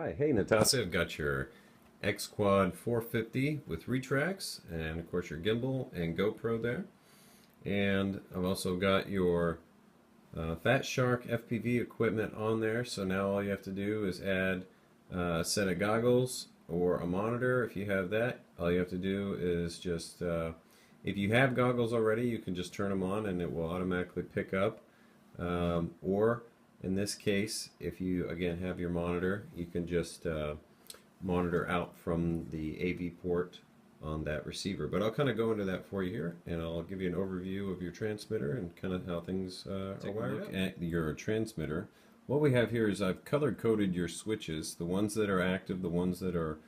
Alright, hey Natasa, I've got your X-Quad 450 with RetraX, and of course your gimbal and GoPro there. And I've also got your Fat Shark FPV equipment on there, so now all you have to do is add a set of goggles or a monitor. If you have that, all you have to do is just, if you have goggles already, you can just turn them on and it will automatically pick up. Or in this case, if you again have your monitor, you can just monitor out from the AV port on that receiver. But I'll kind of go into that for you here, and I'll give you an overview of your transmitter and kind of how things are wired. Look at your transmitter. What we have here is I've color-coded your switches, the ones that are active, the ones that are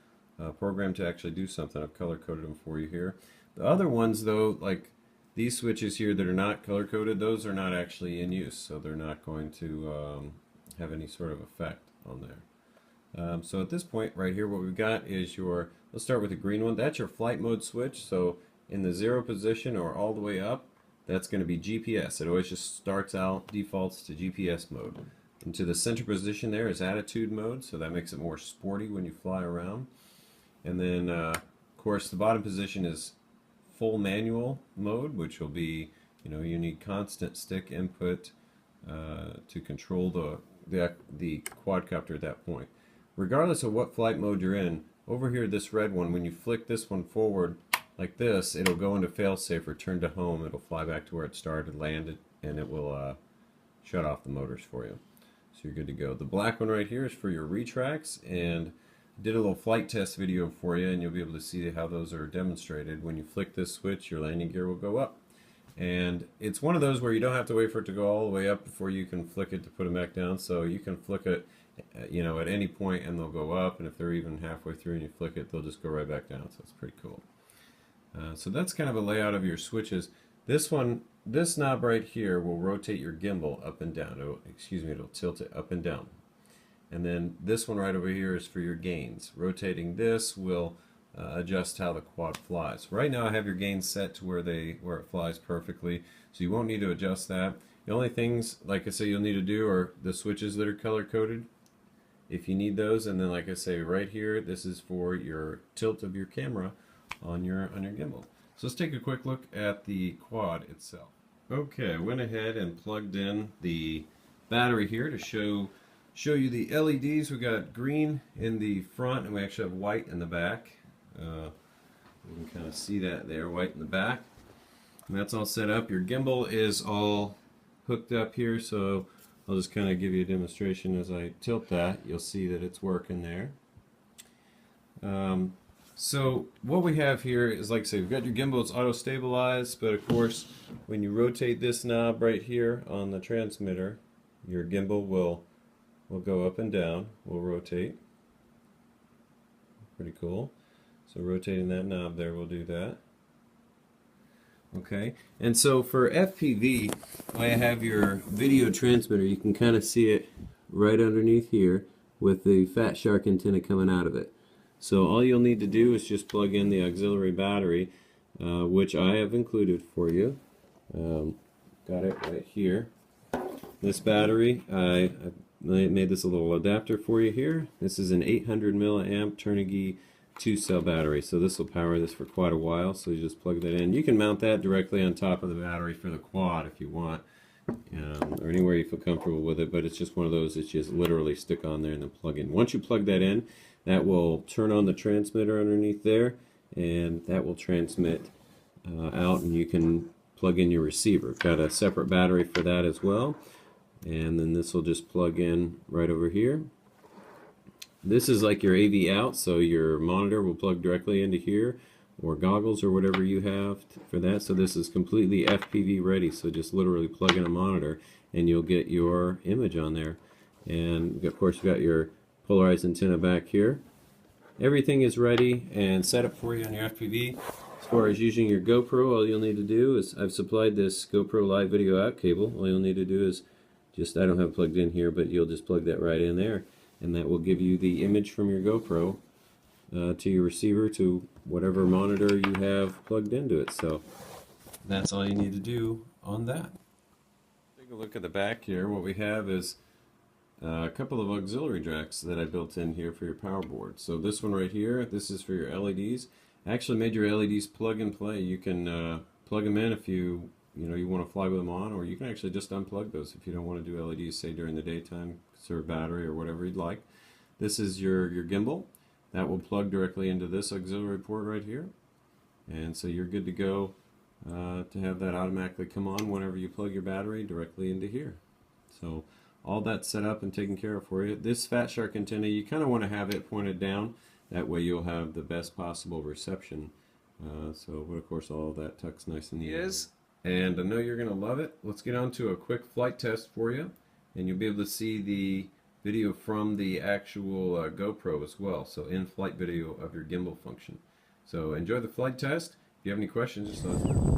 programmed to actually do something. I've color-coded them for you here. The other ones, though, like these switches here that are not color-coded, those are not actually in use, so they're not going to have any sort of effect on there. So at this point right here, what we've got is your, let's start with the green one. That's your flight mode switch. So in the 0 position or all the way up, that's going to be GPS. It always just starts out, defaults to GPS mode. Into the center position there is attitude mode, so that makes it more sporty when you fly around. And then, of course, the bottom position is full manual mode, which will be, you need constant stick input to control the quadcopter at that point. Regardless of what flight mode you're in, over here this red one, when you flick this one forward like this, it'll go into failsafe, return to home, it'll fly back to where it started, landed, and it will shut off the motors for you. So you're good to go. The black one right here is for your RetraX, and I did a little flight test video for you, and you'll be able to see how those are demonstrated. When you flick this switch, your landing gear will go up. And it's one of those where you don't have to wait for it to go all the way up before you can flick it to put them back down. So you can flick it at any point and they'll go up, and if they're even halfway through and you flick it, they'll just go right back down. So it's pretty cool. So that's kind of a layout of your switches. This knob right here will rotate your gimbal up and down. It'll tilt it up and down. And then this one right over here is for your gains. Rotating this will adjust how the quad flies. Right now I have your gains set to where it flies perfectly, so you won't need to adjust that. The only things, like I say, you'll need to do are the switches that are color coded, if you need those, and then like I say right here, this is for your tilt of your camera on your gimbal. So let's take a quick look at the quad itself. Okay, I went ahead and plugged in the battery here to show you the LEDs. We got green in the front, and we actually have white in the back. You can kind of see that there, white in the back. And that's all set up. Your gimbal is all hooked up here, so I'll just kind of give you a demonstration as I tilt that. You'll see that it's working there. So what we have here is, like I say, we've got your gimbal, it's auto-stabilized, but of course when you rotate this knob right here on the transmitter, your gimbal will go up and down, will rotate. Pretty cool. So rotating that knob there will do that. Okay, and so for FPV, I have your video transmitter. You can kind of see it right underneath here with the Fat Shark antenna coming out of it. So all you'll need to do is just plug in the auxiliary battery, which I have included for you. Got it right here. This battery, I made this a little adapter for you here. This is an 800 milliamp Turnigy 2-cell battery, so this will power this for quite a while. So you just plug that in. You can mount that directly on top of the battery for the quad if you want, or anywhere you feel comfortable with it, but it's just one of those that you just literally stick on there and then plug in. Once you plug that in, that will turn on the transmitter underneath there, and that will transmit out, and you can plug in your receiver. Got a separate battery for that as well, and then this will just plug in right over here. This is like your AV out, so your monitor will plug directly into here, or goggles or whatever you have for that. So this is completely FPV ready, so just literally plug in a monitor and you'll get your image on there. And of course you've got your polarized antenna back here. Everything is ready and set up for you on your FPV. As far as using your GoPro, all you'll need to do is, I've supplied this GoPro live video out cable. All you'll need to do is just, I don't have it plugged in here, but you'll just plug that right in there, and that will give you the image from your GoPro to your receiver, to whatever monitor you have plugged into it. So that's all you need to do on that. Take a look at the back here. What we have is a couple of auxiliary jacks that I built in here for your power board. So this one right here, this is for your LEDs. I actually made your LEDs plug and play. You can plug them in if you want to fly with them on, or you can actually just unplug those if you don't want to do LEDs, say during the daytime, conserve battery or whatever you'd like. This is your gimbal. That will plug directly into this auxiliary port right here. And so you're good to go to have that automatically come on whenever you plug your battery directly into here. So all that's set up and taken care of for you. This Fat Shark antenna, you kind of want to have it pointed down. That way you'll have the best possible reception. But of course all of that tucks nice in the air. And I know you're going to love it. Let's get on to a quick flight test for you. And you'll be able to see the video from the actual GoPro as well. So in-flight video of your gimbal function. So enjoy the flight test. If you have any questions, just let us know.